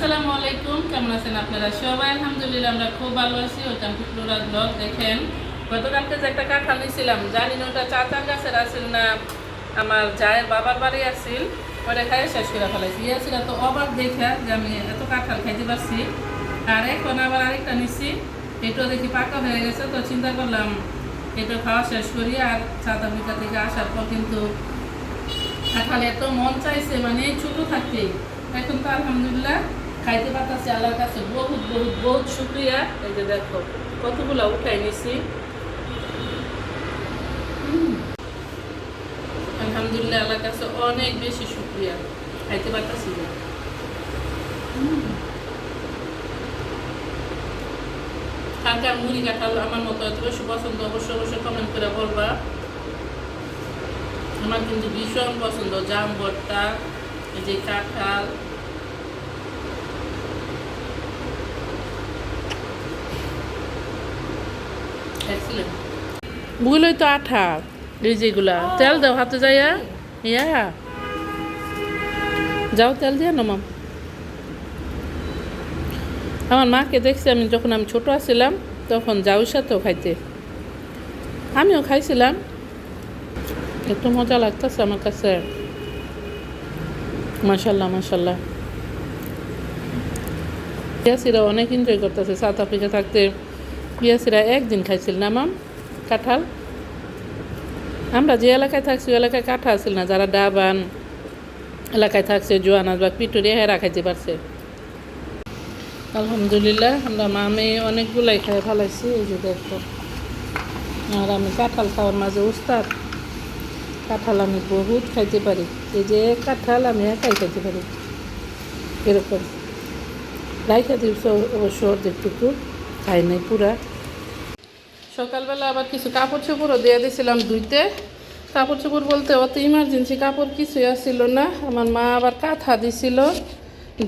আসসালামু আলাইকুম, কেমন আছেন আপনারা সবাই? আলহামদুলিল্লাহ আমরা খুব ভালো আছি। ওইটাম টুকরা ব্লগ দেখেন। গতকালকে যে একটা কাঁঠাল নিয়েছিলাম, জানি না ওটা চাচার গাছের আসিল না আমার জায়ের বাবার বাড়ি আসিল, ওটা খাই শেষ করে ফেলাইছি। ইয়াছিল তো অবাক দেখে যে আমি এত কাঁঠাল খাইতে পারছি। আর এখন আবার আরেকটা নিচ্ছি, এটাও দেখি পাকা হয়ে গেছে, তো চিন্তা করলাম এটা খাওয়া শেষ করি। আর সাউথ আফ্রিকা থেকে আসার পর কিন্তু কাঁঠাল এত মন চাইছে, মানে ছোটো থাকতেই। এখন তো আলহামদুলিল্লাহ খাইতে পারতেছি, আল্লাহর কাছে বহুত বহুত বহুত শুক্রিয়া। এই যে দেখো কতগুলো উঠাই নিছি, আলহামদুলিল্লাহ আল্লাহর কাছে অনেক বেশি শুক্রিয়া, খাইতে পারতেছি না। কাঁঠাল মুড়ি কাঁঠাল আমার মতো এত বেশি পছন্দ, অবশ্যই অবশ্যই কমেন্ট করে বলবা। আমার কিন্তু ভীষণ পছন্দ জাম ভর্তা, এই যে কাঁঠাল। বুঝলোই তো আঠা, এই যেগুলা তেল দাও হাতে যাইয়া, ইয়া যাও তেল দিয়া নমাম। আমার মাকে দেখছি আমি যখন আমি ছোট আছিলাম, তখন যাও সাথেও খাইতে, আমিও খাইছিলাম, একটু মজা লাগতেছে আমার কাছে। মাশাল্লাহ মাশাল্লাহ, ইয়াসিরা অনেক এনজয় করতেছে। সাউথ আফ্রিকা থাকতে ইয়াসিরা একদিন খাইছিল না মাম কাঁঠাল। আমরা যে এলাকায় থাকছি ওই এলাকায় কাঁঠাল ছিল না, যারা ডাবান এলাকায় থাকছে জোয়ানাসবাগ পিটুরিয়া হেরা খাইতে পারছে। আলহামদুলিল্লাহ আমরা মামে অনেকগুলাই খাই ফেলাইছি, এই যে দেখো। আর আমি কাঁঠাল খাওয়ার মাঝে উস্তাদ, কাঁঠাল আমি বহুত খাইতে পারি। এই যে কাঁঠাল আমি একাই খাইতে পারি, এরকম রাইখা দিবস অবশ্য অর্ধেকটুকু খাই নাই পুরা। সকালবেলা আবার কিছু কাপড় চোপড়ও দিয়ে দিয়েছিলাম ধুইতে। কাপড় চোপড় বলতে অত ইমার্জেন্সি কাপড় কিছুই আসছিল না, আমার মা আবার কাঁথা দিছিল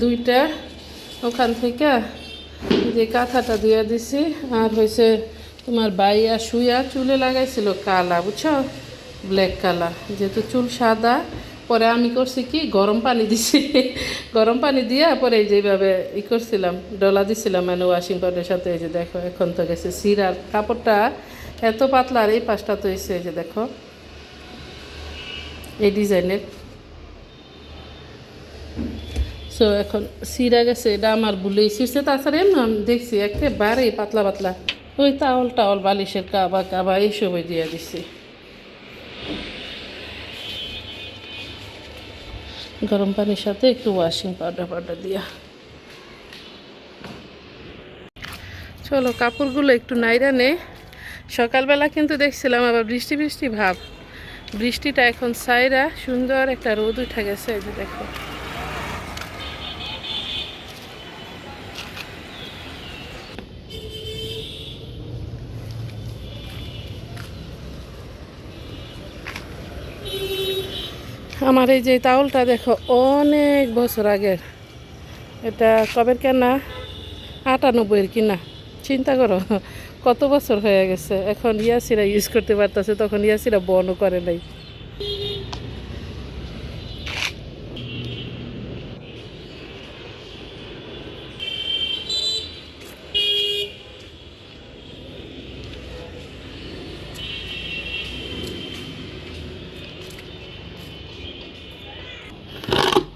দুইটা, ওখান থেকে যে কাঁথাটা দিয়ে দিছি। আর হয়েছে তোমার বাইয়া শুয়া চুলে লাগাইছিল কালা, বুঝছো, ব্ল্যাক কালার, যেহেতু চুল সাদা। পরে আমি করছি কি, গরম পানি দিছি, গরম পানি দিয়ে পরে যেভাবে করছিলাম, ডলা দিছিলাম মানে ওয়াশিং পাউডারের সাথে। এই যে দেখো এখন তো গেছে সিরার কাপড়টা এত পাতলা, আর এই পাশটা তো এসে এই যে দেখো এই ডিজাইনের। সো এখন সিরা গেছে, এটা আমার ভুলেই ছিঁড়ছে। তাছাড়া এমন আমি দেখছি একেবারেই পাতলা পাতলা, ওই টাওয়াল টাওয়াল বালিশের কাবা কাবা এইসবই দিয়ে দিছি। গরম পানির সাথে একটু ওয়াশিং পাউডার দিয়া। চলো কাপড়গুলো একটু নাইরা নে। সকালবেলা কিন্তু দেখছিলাম আবার বৃষ্টি বৃষ্টি ভাব, বৃষ্টিটা এখন সাইরা সুন্দর একটা রোদ উঠে গেছে। এই যে দেখো আমার এই যে তাওলটা দেখো অনেক বছর আগের, এটা কবের কেনা, 98-এর কিনা। চিন্তা করো কত বছর হয়ে গেছে। এখন ইয়াসিরা ইউজ করতে পারতেছে, তখন ইয়াসিরা বনও করে নাই।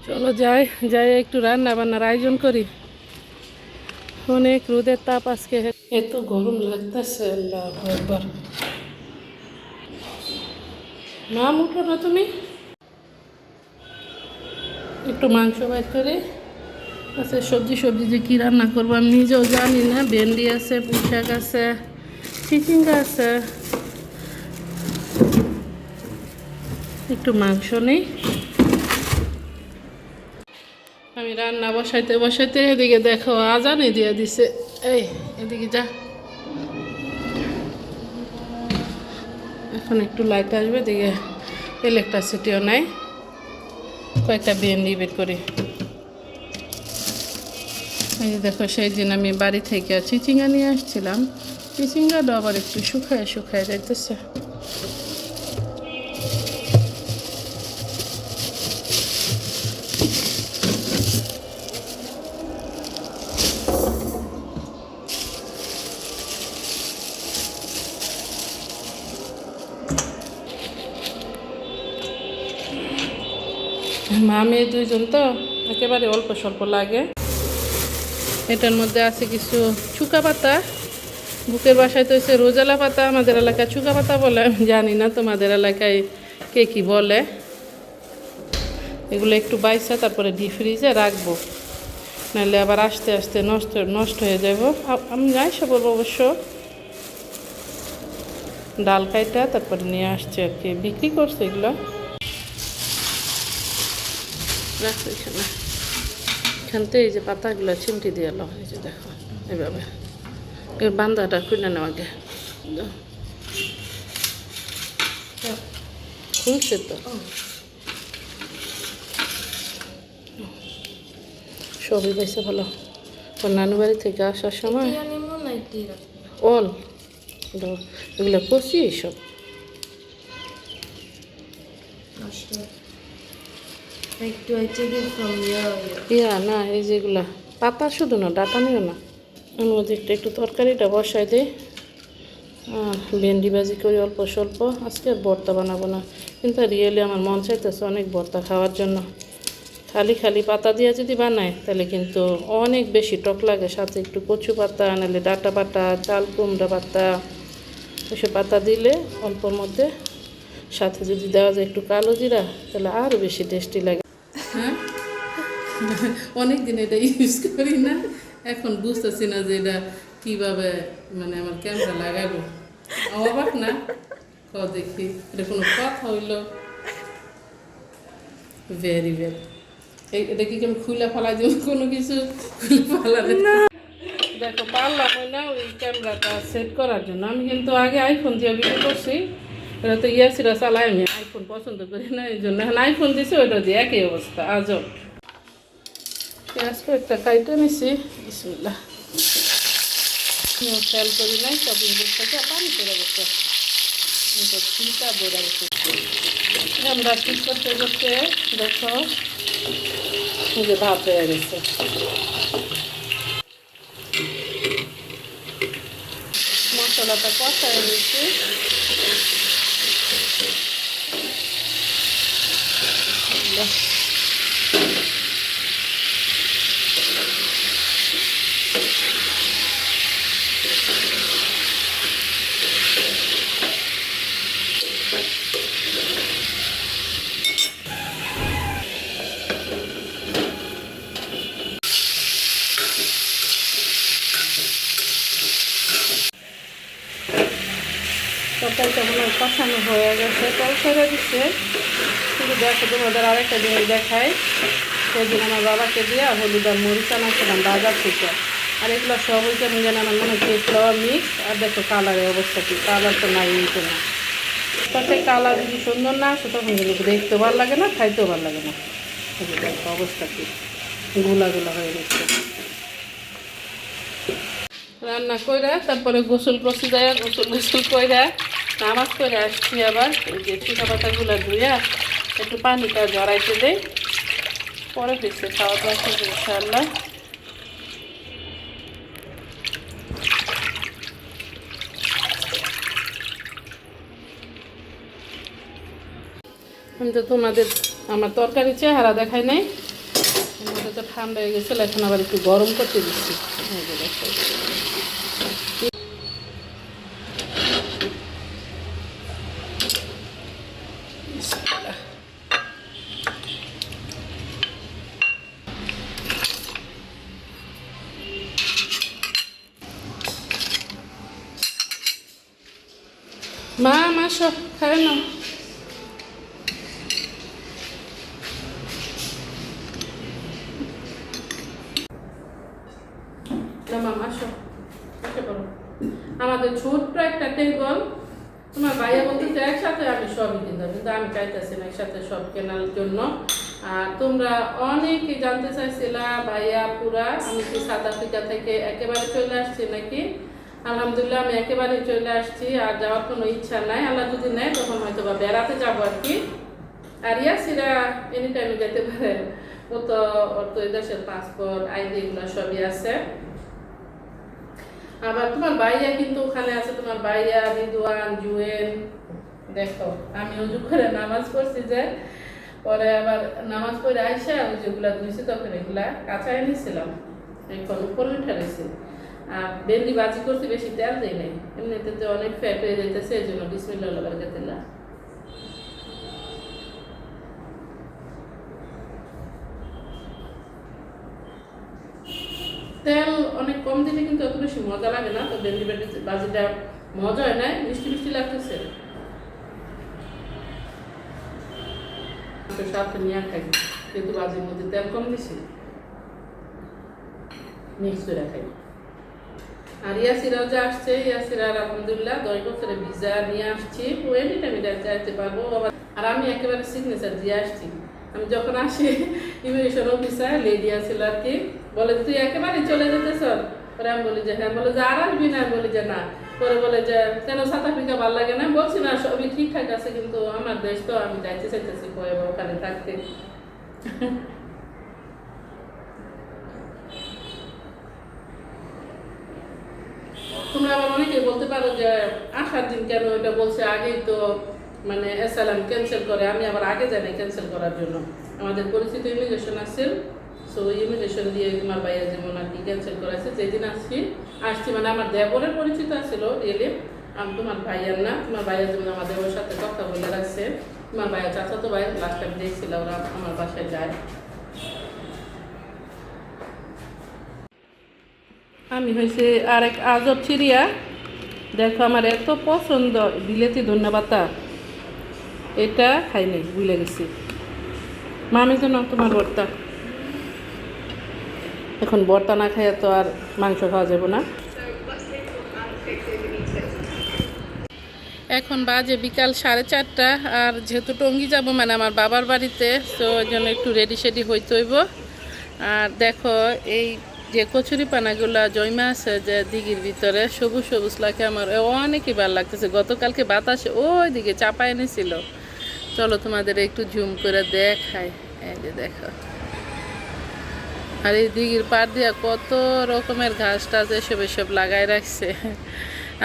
চলো যাই যাই একটু রান্না বান্নার আয়োজন করি। অনেক রোদের তাপ আজকে, এত গরম লাগতেছে। আল্লাহু আকবার। নাম উঠো না তুমি, একটু মাংস বাইর করে আচ্ছা। সবজি যে কী রান্না করবো আমি নিজেও জানি না। ভেন্ডি আছে, পুঁই শাক আছে, চিচিঙ্গা আছে, একটু মাংস নেই। আমি রান্না বসাইতে এদিকে দেখো আজানই দিয়ে দিছে। এই এদিকে যা, এখন একটু লাইট আসবে, এদিকে ইলেকট্রিসিটিও নাই। কয়েকটা ভেন্ডি বের করি। এই যে দেখো সেই দিন আমি বাড়ি থেকে চিচিঙ্গা নিয়ে আসছিলাম, চিচিঙ্গাটা আবার একটু শুকায় যাইতেছে। আমি দুইজন তো একেবারে অল্প স্বল্প লাগে। এটার মধ্যে আছে কিছু চুকা পাতা, বুকের বাসায় তো হচ্ছে রোজালা পাতা, আমাদের এলাকায় চুকা পাতা বলে, আমি জানি না তোমাদের এলাকায় কে কী বলে। এগুলো একটু বাইসা তারপরে ডিপ ফ্রিজে রাখবো, নাহলে আবার আস্তে আস্তে নষ্ট নষ্ট হয়ে যাব। আমি আইসা বলবো অবশ্য ডাল কাইটা তারপরে নিয়ে আসছে আর কি, বিক্রি করছে এগুলো। রাখো এখানে, এখান থেকে এই যে পাতাগুলো চিমটি দিয়ে এলো, এই যে দেখো এইভাবে। এর বান্দাটা খুলে নেওয়া আগে, খুলছে তো। সবই পাইছে ভালো। ওর নানু বাড়ি থেকে আসার সময় অল এগুলো কষি এইসব ইয়া না, এই যেগুলা পাতা শুধু না, ডাটা নিও না। ওর মধ্যে একটু তরকারিটা বসাই দিই, ভেন্ডি ভাজি করি অল্প স্বল্প। আজকে ভর্তা বানাবো না, কিন্তু রিয়েলি আমার মন চাইতেছে অনেক ভর্তা খাওয়ার জন্য। খালি খালি পাতা দিয়ে যদি বানায় তাহলে কিন্তু অনেক বেশি টক লাগে, সাথে একটু কচু পাতা নাহলে ডাটা পাতা, চাল কুমড়া পাতা, এসব পাতা দিলে অল্পর মধ্যে, সাথে যদি দেওয়া যায় একটু কালো জিরা, তাহলে আরও বেশি টেস্টি লাগে। হ্যাঁ, অনেক দিন এটা ইউজ করি না, এখন বুঝতেছি না যে এটা কীভাবে মানে আমার ক্যামেরা লাগাবো। অবাক না, দেখি এটা কোনো কথা হইল। ভেরি ভেরি, এটা কি আমি খুলে ফেলাই দিব, কোনো কিছু খুলে ফেলাবে না। দেখো পারলাম না ওই ক্যামেরাটা সেট করার জন্য। আমি কিন্তু আগে আইফোন দিয়ে ভিডিও করছি, এটা তো ইয়াসিরা চালাই, আমি আইফোন পছন্দ করি না, এই জন্য এখন আইফোন দিয়েছি, ওইটা দিয়ে একই অবস্থা আজব। পেঁয়াজ একটা কাইটে নিছি, বিসমিল্লাহ। খেয়াল করি নাই, শপিং থেকে পানি চলে গেছে, শীতা বেড়ে গেছে। আমরা ঠিক করতে করতে দেখো যে ভাত হয়ে গেছে। মশলাটা কষায় নিয়েছি, তরকারিটা মনে হয় কষানো হয়ে গেছে, তেল ছেড়ে দিচ্ছে। কিন্তু দেখো তোমাদের আরেকটা জিনিস দেখায়, সেদিন আমার বাবাকে দিয়ে হলুদ আর মরিচ আনাছিলাম বাজার থেকে, আর এগুলো সব হইতে যেন আমার মনে হচ্ছে ফ্লাওয়ার মিক্স। আর দেখো কালারের অবস্থা কি, কালার তো নাই, তো না। তাতে কালার যদি সুন্দর না আসে তখন কিন্তু দেখতেও ভালো লাগে না, খাইতেও ভালো লাগে না। দেখো অবস্থা কি, গোলা গোলা হয়ে গেছে। রান্না কইরা তারপরে গোসল করছি, যায় গোসল কইরা নামাজ করে আসছি। আবার এই যে চুকা পাতাগুলো ধুইয়া একটু পানিটা জড়াইতে দেই, পরে ফিরছে খাওয়া দাওয়া করবো ইনশাআল্লাহ। আমি তো তোমাদের আমার তরকারি চেহারা দেখাই নাই, আমাদের তো ঠান্ডা হয়ে গেছিলো, এখন আবার একটু গরম করতে দিচ্ছি। মা মাসো খায় না, আমাদের ছোট্ট একটা টেবিল, তোমার ভাইয়া বলতেছে একসাথে আমি সবই কিনতাম, কিন্তু আমি চাইতেছি না একসাথে সব কেনার জন্য। আর তোমরা অনেকে জানতে চাইছিলা ভাইয়া পুরা আমি কি সাউথ আফ্রিকা থেকে একেবারে চলে আসছি নাকি। আলহামদুলিল্লাহ আমি একেবারে চলে আসছি, আর যাওয়ার কোনো ইচ্ছা নাই। আল্লাহ যদি নেয় তখন হয়তো বা বেড়াতে যাবো আর কি। আর ইয়াসিরা এনি টাইমে যেতে পারে, ওর তো এই দেশের পাসপোর্ট আইডি এগুলো সবই আছে। আবার তোমার ভাইয়া কিন্তু ওখানে আছে, তোমার ভাইয়া রিদওয়ান জুয়েল। দেখো আমি উজু করে নামাজ পড়ছি যে পরে আবার নামাজ পড়ে আইসা ওই যেগুলা ধুইছি তখন এগুলা কাঁচা এনেছিলাম, এখন উপরে উঠে রয়েছে। আর ভেন্ডি ভাজি করতে বেশি তেল দেয় নাই, এমনিতে তো অনেক ফ্যাট হয়ে যাইতেছে, এই জন্য বিসমিল্লাহ বারাকাতুল্লাহ। তেল অনেক কম দিলে কিন্তু অত বেশি মজা লাগে না, তো ভেন্ডি ভাজিটা মজা হয় না, মিষ্টি মিষ্টি লাগতেছে। সাথে নিয়ে খাই, কিন্তু ভাজির মধ্যে তেল কম দিছি, মিক্স করে খাই। আর ইয়াসিরাও যে আসছে, ইয়াসিরার আলহামদুলিল্লাহ 10 বছরের ভিসা নিয়ে আসছি, ও এনি টাইম যাইতে পারবো। আর আমি একেবারে সিগনেচার দিয়ে আসছি। আমি যখন আসি ইমিগ্রেশন অফিসার লেডি আসছিল আর কি, বলে তুই একেবারে চলে যেতেছ? পরে আমি বলি যে হ্যাঁ। বলে যে আর আসবি না? বলি যে না। পরে বলে যে কেন সাউথ আফ্রিকা ভালো লাগে না? বলছি না সবই ঠিকঠাক আছে, কিন্তু আমার দেশ তো আমি যাইতে চাইতেছি ওখানে থাকতে। তোমরা আবার অনেকে বলতে পারো যে আসার দিন কেন এটা বলছে, আগেই তো মানে অ্যাসাইলাম ক্যান্সেল করে। আমি আবার আগে জানি ক্যান্সেল করার জন্য, আমাদের পরিচিত ইমিগ্রেশন আছে, সো ইমিগ্রেশন দিয়ে তোমার ভাইয়া যেমন আর কি ক্যান্সেল করাছে। যেদিন আসছি মানে আমার দেবরের পরিচিত আছিল রিয়েলি, আমি তোমার ভাইয়ার না, তোমার ভাইয়া যেমন আমার দেবরের সাথে কথা বলে রাখছে। তোমার ভাইয়া চাচাতো ভাই লাস্ট টাইম দেখছিল, ওরা আমার বাসায় যায়। আমি হয়েছে আরেক আজব চিড়িয়া, দেখো আমার এত পছন্দ বিলেতি ধন্যবাদটা, এটা খাই নাই, ভুলে গেছি। মামি তো না তোমার ভর্তা, এখন ভর্তা না খাইয়া তো আর মাংস খাওয়া যাবে না। এখন বাজে বিকাল 4:30, আর যেহেতু টঙ্গী যাব মানে আমার বাবার বাড়িতে, তো ওই জন্য একটু রেডি সেডি হইতে হইব। আর দেখো এই যে কচুরি পানাগুলা জয়মা আছে যে দিঘির ভিতরে, সবুজ সবুজ লাগে, আমার অনেকই ভালো লাগতেছে। গতকালকে বাতাসে ওই দিকে চাপা এনেছিল। চলো তোমাদের একটু জুম করে দেখাই, এই যে দেখো। আর এই দিঘির পাড় দিয়া কত রকমের ঘাস টাস এসব লাগাই রাখছে।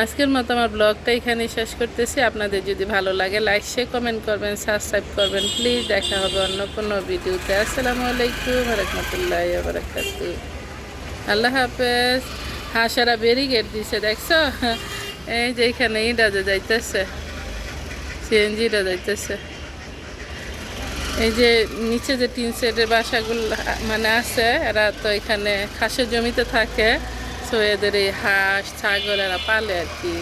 আজকের মতো আমার ব্লগটা এখানেই শেষ করতেছি। আপনাদের যদি ভালো লাগে লাইক শেয়ার কমেন্ট করবেন, সাবস্ক্রাইব করবেন প্লিজ। দেখা হবে অন্য কোনো ভিডিওতে। আসসালামু আলাইকুম ওয়া রাহমাতুল্লাহি ওয়া বারাকাতুহু। আল্লাহ হাফেজ। হাঁসারা ব্যারিকেড দিছে দেখছো, এই যে এখানে ইটা যে যাইতেছে, সিএনজিটা যাইতেছে। এই যে নিচে যে টিন সেটের বাসাগুলো মানে আছে, এরা তো এখানে খাসের জমিতে থাকে, তো এদের এই হাঁস ছাগল এরা পালে আর কি।